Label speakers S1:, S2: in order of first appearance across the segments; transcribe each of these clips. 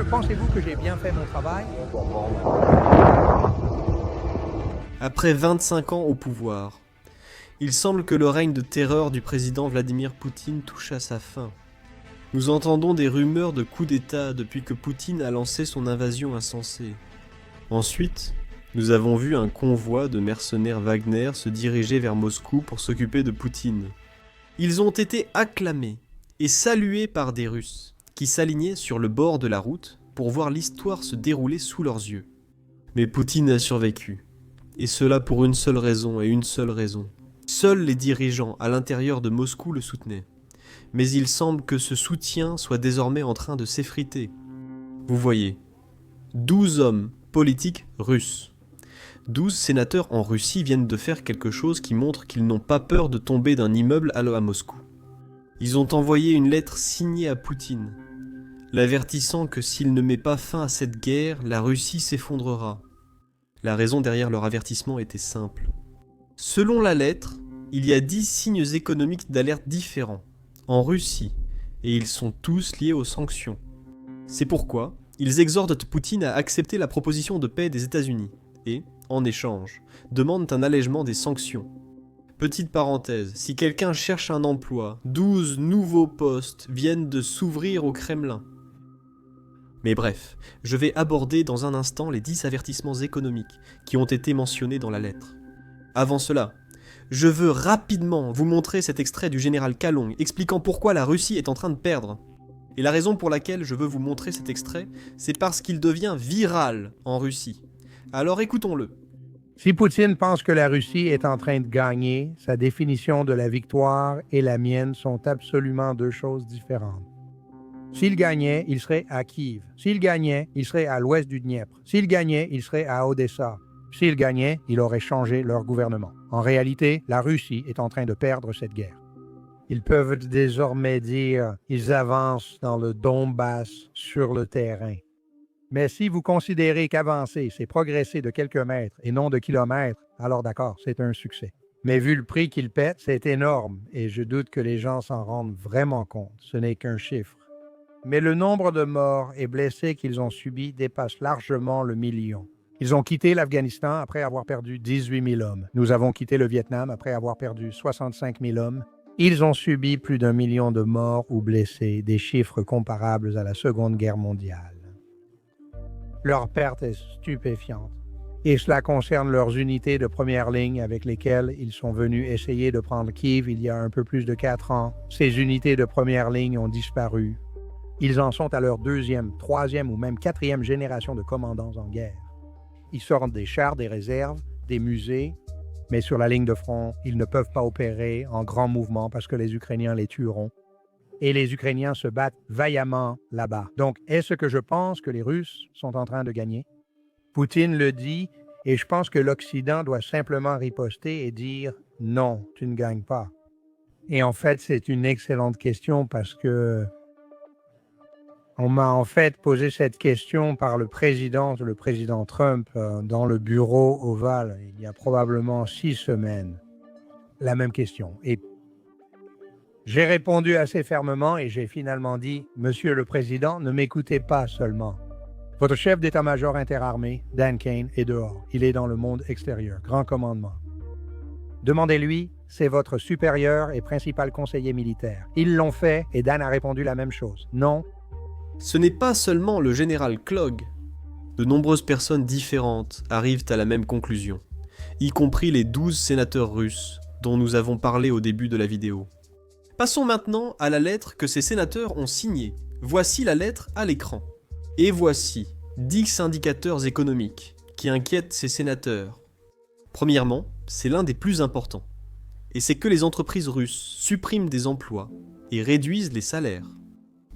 S1: pensez-vous que j'ai bien fait mon travail?
S2: Après 25 ans au pouvoir, il semble que le règne de terreur du président Vladimir Poutine touche à sa fin. Nous entendons des rumeurs de coup d'État depuis que Poutine a lancé son invasion insensée. Ensuite, nous avons vu un convoi de mercenaires Wagner se diriger vers Moscou pour s'occuper de Poutine. Ils ont été acclamés et salués par des Russes, qui s'alignaient sur le bord de la route pour voir l'histoire se dérouler sous leurs yeux. Mais Poutine a survécu, et cela pour une seule raison et une seule raison. Seuls les dirigeants à l'intérieur de Moscou le soutenaient. Mais il semble que ce soutien soit désormais en train de s'effriter. Vous voyez, 12 hommes politiques russes. 12 sénateurs en Russie viennent de faire quelque chose qui montre qu'ils n'ont pas peur de tomber d'un immeuble à Moscou. Ils ont envoyé une lettre signée à Poutine, l'avertissant que s'il ne met pas fin à cette guerre, la Russie s'effondrera. La raison derrière leur avertissement était simple. Selon la lettre, il y a 10 signes économiques d'alerte différents en Russie, et ils sont tous liés aux sanctions. C'est pourquoi ils exhortent Poutine à accepter la proposition de paix des États-Unis et, en échange, demandent un allègement des sanctions. Petite parenthèse, si quelqu'un cherche un emploi, 12 nouveaux postes viennent de s'ouvrir au Kremlin. Mais bref, je vais aborder dans un instant les 10 avertissements économiques qui ont été mentionnés dans la lettre. Avant cela, je veux rapidement vous montrer cet extrait du général Kalong expliquant pourquoi la Russie est en train de perdre. Et la raison pour laquelle je veux vous montrer cet extrait, c'est parce qu'il devient viral en Russie. Alors écoutons-le.
S1: Si Poutine pense que la Russie est en train de gagner, sa définition de la victoire et la mienne sont absolument deux choses différentes. S'il gagnait, il serait à Kiev. S'il gagnait, il serait à l'ouest du Dniepr. S'il gagnait, il serait à Odessa. S'il gagnait, il aurait changé leur gouvernement. En réalité, la Russie est en train de perdre cette guerre. Ils peuvent désormais dire qu'ils avancent dans le Donbass sur le terrain. Mais si vous considérez qu'avancer, c'est progresser de quelques mètres et non de kilomètres, alors d'accord, c'est un succès. Mais vu le prix qu'ils paient, c'est énorme et je doute que les gens s'en rendent vraiment compte. Ce n'est qu'un chiffre. Mais le nombre de morts et blessés qu'ils ont subis dépasse largement le million. Ils ont quitté l'Afghanistan après avoir perdu 18 000 hommes. Nous avons quitté le Vietnam après avoir perdu 65 000 hommes. Ils ont subi plus d'1 million de morts ou blessés, des chiffres comparables à la Seconde Guerre mondiale. Leur perte est stupéfiante. Et cela concerne leurs unités de première ligne avec lesquelles ils sont venus essayer de prendre Kiev il y a un peu plus de 4 ans. Ces unités de première ligne ont disparu. Ils en sont à leur 2e, 3e ou même 4e génération de commandants en guerre. Ils sortent des chars, des réserves, des musées, mais sur la ligne de front, ils ne peuvent pas opérer en grand mouvement parce que les Ukrainiens les tueront. Et les Ukrainiens se battent vaillamment là-bas. Donc, est-ce que je pense que les Russes sont en train de gagner? Poutine le dit, et je pense que l'Occident doit simplement riposter et dire « Non, tu ne gagnes pas ». Et en fait, c'est une excellente question parce que on m'a en fait posé cette question par le président Trump, dans le bureau ovale, il y a probablement 6 semaines. La même question. Et j'ai répondu assez fermement et j'ai finalement dit « Monsieur le Président, ne m'écoutez pas seulement. Votre chef d'état-major interarmé, Dan Kane, est dehors. Il est dans le monde extérieur, grand commandement. Demandez-lui, c'est votre supérieur et principal conseiller militaire. Ils l'ont fait et Dan a répondu la même chose. Non. »
S2: Ce n'est pas seulement le général Klog. De nombreuses personnes différentes arrivent à la même conclusion, y compris les 12 sénateurs russes dont nous avons parlé au début de la vidéo. Passons maintenant à la lettre que ces sénateurs ont signée. Voici la lettre à l'écran. Et voici 10 indicateurs économiques qui inquiètent ces sénateurs. Premièrement, c'est l'un des plus importants. Et c'est que les entreprises russes suppriment des emplois et réduisent les salaires.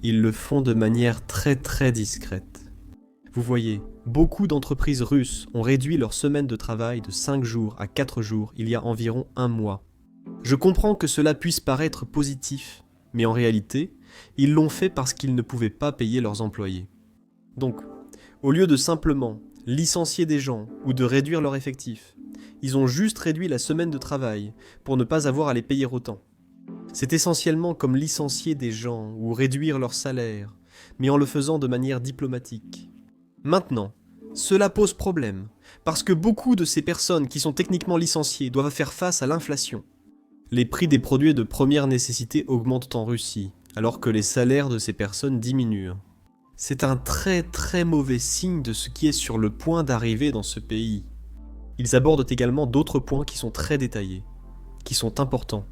S2: Ils le font de manière très discrète. Vous voyez, beaucoup d'entreprises russes ont réduit leur semaine de travail de 5 jours à 4 jours il y a environ 1 mois. Je comprends que cela puisse paraître positif, mais en réalité, ils l'ont fait parce qu'ils ne pouvaient pas payer leurs employés. Donc, au lieu de simplement licencier des gens ou de réduire leur effectif, ils ont juste réduit la semaine de travail pour ne pas avoir à les payer autant. C'est essentiellement comme licencier des gens ou réduire leur salaire, mais en le faisant de manière diplomatique. Maintenant, cela pose problème, parce que beaucoup de ces personnes qui sont techniquement licenciées doivent faire face à l'inflation. Les prix des produits de première nécessité augmentent en Russie, alors que les salaires de ces personnes diminuent. C'est un très très mauvais signe de ce qui est sur le point d'arriver dans ce pays. Ils abordent également d'autres points qui sont très détaillés, qui sont importants,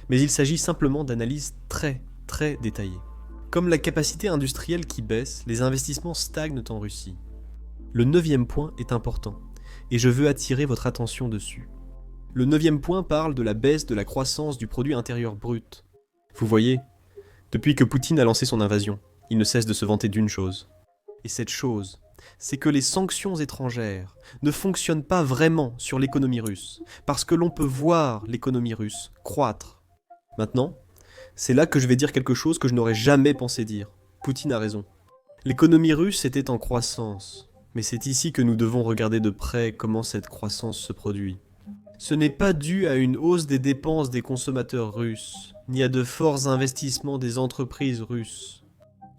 S2: mais il s'agit simplement d'analyses très très détaillées. Comme la capacité industrielle qui baisse, les investissements stagnent en Russie. Le 9e point est important, et je veux attirer votre attention dessus. Le 9e point parle de la baisse de la croissance du produit intérieur brut. Vous voyez, depuis que Poutine a lancé son invasion, il ne cesse de se vanter d'une chose. Et cette chose, c'est que les sanctions étrangères ne fonctionnent pas vraiment sur l'économie russe, parce que l'on peut voir l'économie russe croître. Maintenant, c'est là que je vais dire quelque chose que je n'aurais jamais pensé dire. Poutine a raison. L'économie russe était en croissance, mais c'est ici que nous devons regarder de près comment cette croissance se produit. Ce n'est pas dû à une hausse des dépenses des consommateurs russes, ni à de forts investissements des entreprises russes.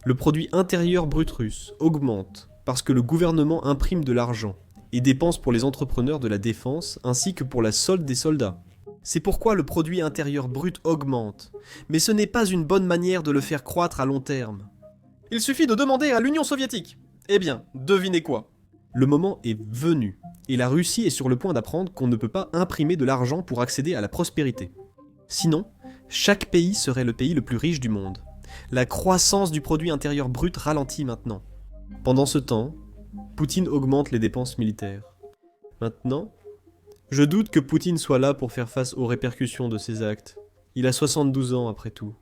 S2: Le produit intérieur brut russe augmente parce que le gouvernement imprime de l'argent et dépense pour les entrepreneurs de la défense ainsi que pour la solde des soldats. C'est pourquoi le produit intérieur brut augmente, mais ce n'est pas une bonne manière de le faire croître à long terme. Il suffit de demander à l'Union soviétique. Eh bien, devinez quoi ? Le moment est venu, et la Russie est sur le point d'apprendre qu'on ne peut pas imprimer de l'argent pour accéder à la prospérité. Sinon, chaque pays serait le pays le plus riche du monde. La croissance du produit intérieur brut ralentit maintenant. Pendant ce temps, Poutine augmente les dépenses militaires. Maintenant, je doute que Poutine soit là pour faire face aux répercussions de ses actes. Il a 72 ans après tout.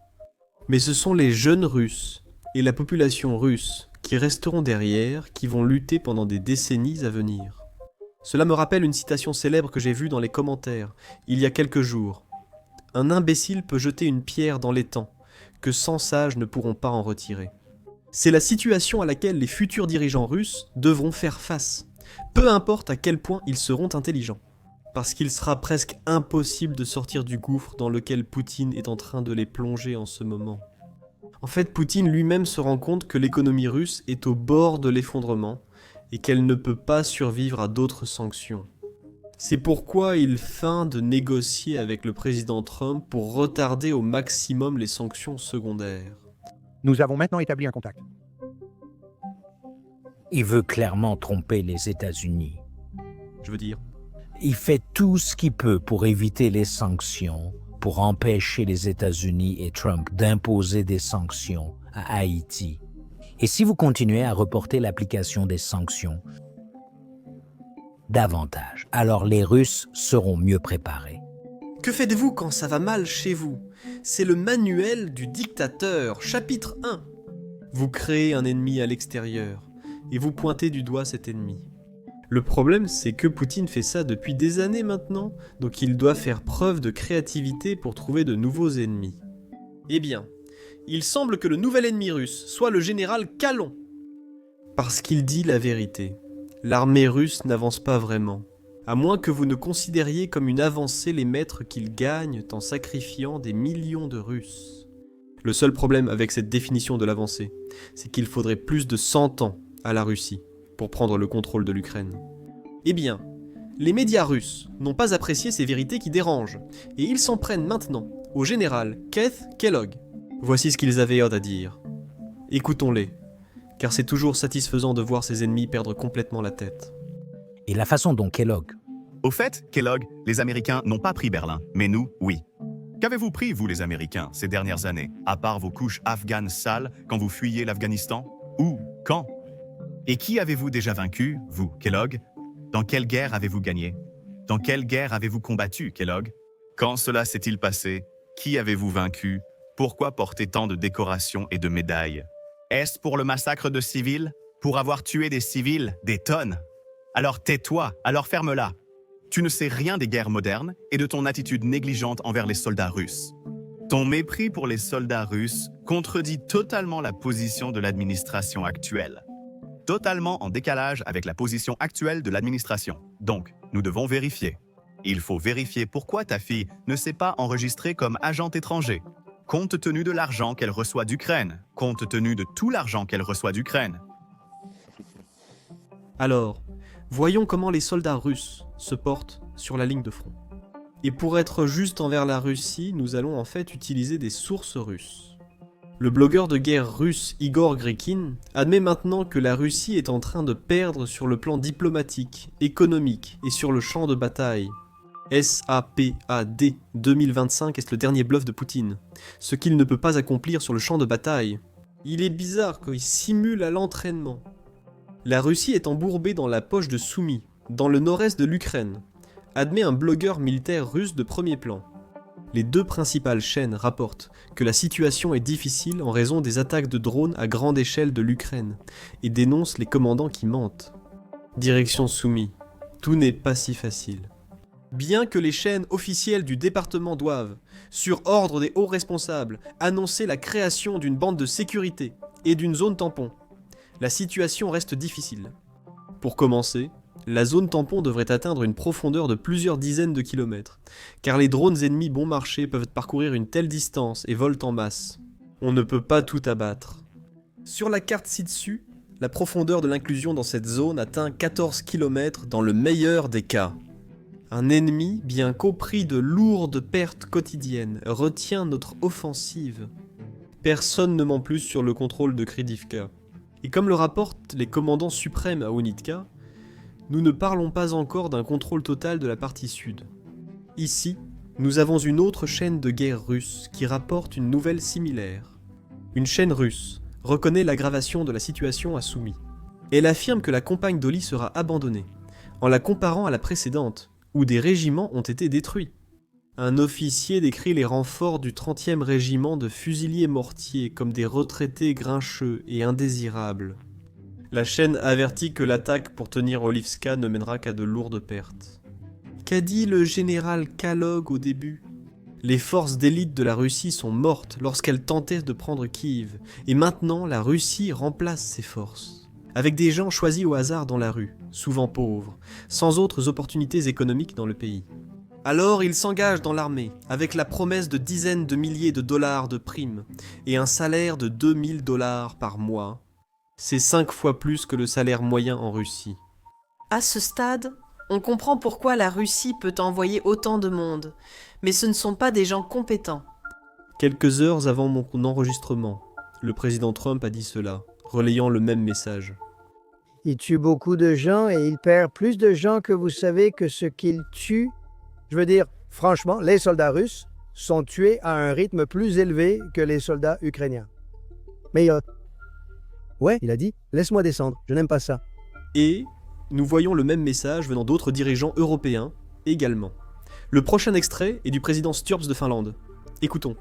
S2: Mais ce sont les jeunes Russes et la population russe qui resteront derrière, qui vont lutter pendant des décennies à venir. Cela me rappelle une citation célèbre que j'ai vue dans les commentaires, il y a quelques jours. Un imbécile peut jeter une pierre dans l'étang, que 100 sages ne pourront pas en retirer. C'est la situation à laquelle les futurs dirigeants russes devront faire face, peu importe à quel point ils seront intelligents. Parce qu'il sera presque impossible de sortir du gouffre dans lequel Poutine est en train de les plonger en ce moment. En fait, Poutine lui-même se rend compte que l'économie russe est au bord de l'effondrement et qu'elle ne peut pas survivre à d'autres sanctions. C'est pourquoi il feint de négocier avec le président Trump pour retarder au maximum les sanctions secondaires.
S1: Nous avons maintenant établi un contact.
S3: Il veut clairement tromper les États-Unis.
S2: Je veux dire,
S3: Il fait tout ce qu'il peut pour éviter les sanctions, pour empêcher les États-Unis et Trump d'imposer des sanctions à Haïti. Et si vous continuez à reporter l'application des sanctions davantage, alors les Russes seront mieux préparés.
S2: que faites-vous quand ça va mal chez vous ? C'est le manuel du dictateur, chapitre 1. Vous créez un ennemi à l'extérieur, et vous pointez du doigt cet ennemi. Le problème, c'est que Poutine fait ça depuis des années maintenant, donc il doit faire preuve de créativité pour trouver de nouveaux ennemis. Eh bien, il semble que le nouvel ennemi russe soit le général Kalon. Parce qu'il dit la vérité. L'armée russe n'avance pas vraiment, à moins que vous ne considériez comme une avancée les mètres qu'ils gagnent en sacrifiant des millions de Russes. Le seul problème avec cette définition de l'avancée, c'est qu'il faudrait plus de 100 ans à la Russie pour prendre le contrôle de l'Ukraine. Eh bien, les médias russes n'ont pas apprécié ces vérités qui dérangent, et ils s'en prennent maintenant au général Keith Kellogg. Voici ce qu'ils avaient à dire. Écoutons-les, car c'est toujours satisfaisant de voir ses ennemis perdre complètement la tête.
S3: Et la façon dont Kellogg
S4: Au fait, Kellogg, les Américains n'ont pas pris Berlin, mais nous, oui. Qu'avez-vous pris, vous les Américains, ces dernières années, à part vos couches afghanes sales quand vous fuyiez l'Afghanistan ? Où ? Quand ? Et qui avez-vous déjà vaincu, vous, Kellogg ? Dans quelle guerre avez-vous gagné ? Dans quelle guerre avez-vous combattu, Kellogg ? Quand cela s'est-il passé ? Qui avez-vous vaincu ? Pourquoi porter tant de décorations et de médailles ? Est-ce pour le massacre de civils ? Pour avoir tué des civils, des tonnes ? Alors tais-toi, alors ferme-la. Tu ne sais rien des guerres modernes et de ton attitude négligente envers les soldats russes. Ton mépris pour les soldats russes contredit totalement la position de l'administration actuelle. Totalement en décalage avec la position actuelle de l'administration. Donc, nous devons vérifier. Il faut vérifier pourquoi ta fille ne s'est pas enregistrée comme agent étranger. compte tenu de l'argent qu'elle reçoit d'Ukraine, compte tenu de tout l'argent qu'elle reçoit d'Ukraine.
S2: Alors, voyons comment les soldats russes se portent sur la ligne de front. Et pour être juste envers la Russie, nous allons en fait utiliser des sources russes. Le blogueur de guerre russe Igor Grekin admet maintenant que la Russie est en train de perdre sur le plan diplomatique, économique et sur le champ de bataille. SAPAD 2025 est le dernier bluff de Poutine, ce qu'il ne peut pas accomplir sur le champ de bataille. Il est bizarre qu'il simule à l'entraînement. La Russie est embourbée dans la poche de Soumy, dans le nord-est de l'Ukraine, admet un blogueur militaire russe de premier plan. Les deux principales chaînes rapportent que la situation est difficile en raison des attaques de drones à grande échelle de l'Ukraine et dénoncent les commandants qui mentent. Direction Soumy, tout n'est pas si facile. Bien que les chaînes officielles du département doivent, sur ordre des hauts responsables, annoncer la création d'une bande de sécurité et d'une zone tampon, la situation reste difficile. Pour commencer, la zone tampon devrait atteindre une profondeur de plusieurs dizaines de kilomètres, car les drones ennemis bon marché peuvent parcourir une telle distance et volent en masse. On ne peut pas tout abattre. Sur la carte ci-dessus, la profondeur de l'inclusion dans cette zone atteint 14 km dans le meilleur des cas. Un ennemi, bien qu'au prix de lourdes pertes quotidiennes, retient notre offensive. Personne ne ment plus sur le contrôle de Kridivka. Et comme le rapportent les commandants suprêmes à Unitka, nous ne parlons pas encore d'un contrôle total de la partie sud. Ici, nous avons une autre chaîne de guerre russe qui rapporte une nouvelle similaire. Une chaîne russe reconnaît l'aggravation de la situation à Soumy. Elle affirme que la campagne d'Oli sera abandonnée, en la comparant à la précédente, où des régiments ont été détruits. Un officier décrit les renforts du 30e régiment de fusiliers mortiers comme des retraités grincheux et indésirables. La chaîne avertit que l'attaque pour tenir Olivska ne mènera qu'à de lourdes pertes. Qu'a dit le général Kalog au début ? Les forces d'élite de la Russie sont mortes lorsqu'elles tentaient de prendre Kiev, et maintenant la Russie remplace ces forces, avec des gens choisis au hasard dans la rue, souvent pauvres, sans autres opportunités économiques dans le pays. Alors ils s'engagent dans l'armée, avec la promesse de dizaines de milliers de dollars de primes, et un salaire de 2000 $ par mois. C'est 5 fois plus que le salaire moyen en Russie.
S5: À ce stade, on comprend pourquoi la Russie peut envoyer autant de monde, mais ce ne sont pas des gens compétents.
S2: Quelques heures avant mon enregistrement, le président Trump a dit cela, relayant le même message.
S6: Il tue beaucoup de gens et il perd plus de gens que vous savez que ce qu'il tue. Je veux dire, franchement, les soldats russes sont tués à un rythme plus élevé que les soldats ukrainiens. Mais ouais, il a dit, laisse-moi descendre, je n'aime pas ça.
S2: Et nous voyons le même message venant d'autres dirigeants européens également. Le prochain extrait est du président Sturps de Finlande. Écoutons.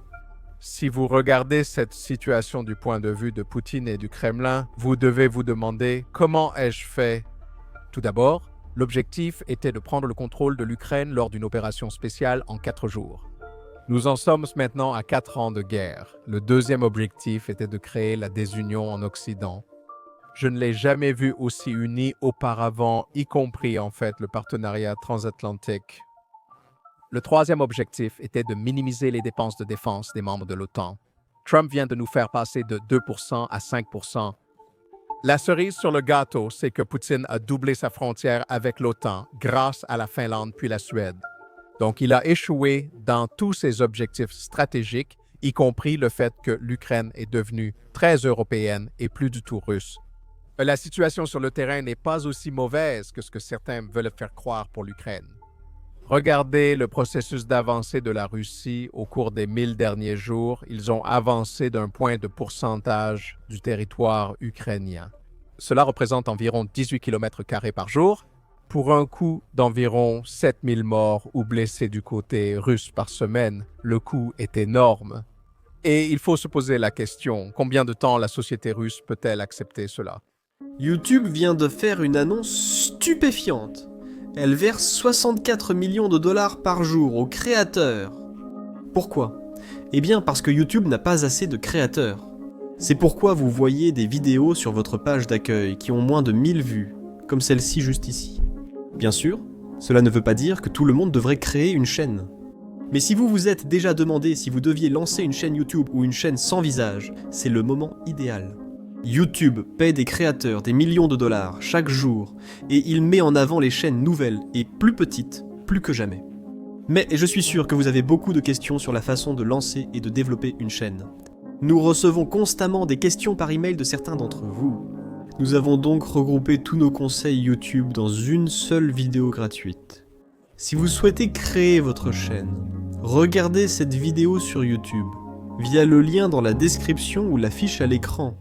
S7: Si vous regardez cette situation du point de vue de Poutine et du Kremlin, vous devez vous demander comment ai-je fait ? Tout d'abord, l'objectif était de prendre le contrôle de l'Ukraine lors d'une opération spéciale en 4 jours. Nous en sommes maintenant à 4 ans de guerre. Le deuxième objectif était de créer la désunion en Occident. Je ne l'ai jamais vu aussi uni auparavant, y compris en fait le partenariat transatlantique. Le troisième objectif était de minimiser les dépenses de défense des membres de l'OTAN. Trump vient de nous faire passer de 2% à 5%. La cerise sur le gâteau, c'est que Poutine a doublé sa frontière avec l'OTAN grâce à la Finlande puis la Suède. Donc, il a échoué dans tous ses objectifs stratégiques, y compris le fait que l'Ukraine est devenue très européenne et plus du tout russe. La situation sur le terrain n'est pas aussi mauvaise que ce que certains veulent faire croire pour l'Ukraine. Regardez le processus d'avancée de la Russie au cours des 1000 derniers jours. Ils ont avancé d'un point de pourcentage du territoire ukrainien. Cela représente environ 18 km² par jour, pour un coût d'environ 7000 morts ou blessés du côté russe par semaine. Le coût est énorme. Et il faut se poser la question, combien de temps la société russe peut-elle accepter cela ?
S2: YouTube vient de faire une annonce stupéfiante. Elle verse 64 millions de dollars par jour aux créateurs. Pourquoi ? Eh bien parce que YouTube n'a pas assez de créateurs. C'est pourquoi vous voyez des vidéos sur votre page d'accueil qui ont moins de 1000 vues, comme celle-ci juste ici. Bien sûr, cela ne veut pas dire que tout le monde devrait créer une chaîne. Mais si vous vous êtes déjà demandé si vous deviez lancer une chaîne YouTube ou une chaîne sans visage, c'est le moment idéal. YouTube paie des créateurs des millions de dollars chaque jour et il met en avant les chaînes nouvelles et plus petites, plus que jamais. Mais je suis sûr que vous avez beaucoup de questions sur la façon de lancer et de développer une chaîne. Nous recevons constamment des questions par email de certains d'entre vous. Nous avons donc regroupé tous nos conseils YouTube dans une seule vidéo gratuite. Si vous souhaitez créer votre chaîne, regardez cette vidéo sur YouTube, via le lien dans la description ou l'affiche à l'écran.